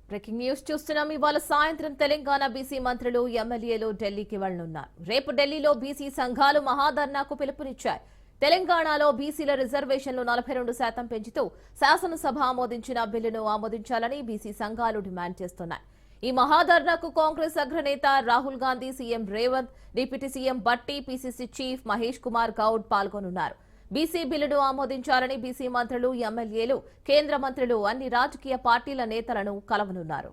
Breaking news చూస్తున్నాం. ఇవాళ సాయంత్రం తెలంగాణ బీసీ మంత్రులు ఎమ్మెల్యేలు ఢిల్లీకి వెళ్లనున్నారు. రేపు ఢిల్లీలో బీసీ సంఘాలు మహాధర్నాకు పిలుపునిచ్చాయి. తెలంగాణలో బీసీల రిజర్వేషన్లు 42% పెంచుతూ శాసనసభ ఆమోదించిన బిల్లును ఆమోదించాలని బీసీ సంఘాలు డిమాండ్ చేస్తున్నాయి. ఈ మహాధర్నాకు కాంగ్రెస్ అగ్రనేత Rahul Gandhi, CM Revanth, deputy CM Bhatti, PCC chief Mahesh Kumar Goud పాల్గొనున్నారు. బీసీ బిల్లును ఆమోదించాలని బీసీ మంత్రులు, ఎమ్మెల్యేలు, కేంద్ర మంత్రులు అన్ని రాజకీయ పార్టీల నేతలను కలవనున్నారు.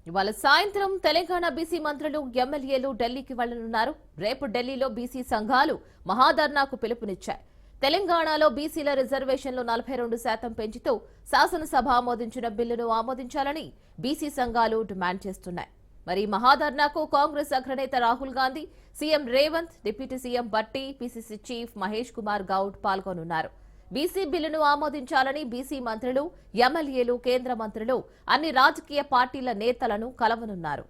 ఇవాళ సాయంత్రం తెలంగాణ బీసీ మంత్రులు, ఎమ్మెల్యేలు ఢిల్లీకి వెళ్లనున్నారు. రేపు ఢిల్లీలో బీసీ సంఘాలు మహాధర్నాకు పిలుపునిచ్చాయి. తెలంగాణలో బీసీల రిజర్వేషన్లు 42% పెంచుతూ శాసనసభ ఆమోదించిన బిల్లును ఆమోదించాలని బీసీ సంఘాలు డిమాండ్ చేస్తున్నాయి. మరి మహాధర్నాకు కాంగ్రెస్ అగ్రనేత Rahul Gandhi, CM Revanth, deputy CM Bhatti, PCC chief Mahesh Kumar Goud పాల్గొనున్నారు. బీసీ బిల్లును ఆమోదించాలని బీసీ మంత్రులు, ఎమ్మెల్యేలు, కేంద్ర మంత్రులు అన్ని రాజకీయ పార్టీల నేతలను కలవనున్నారు.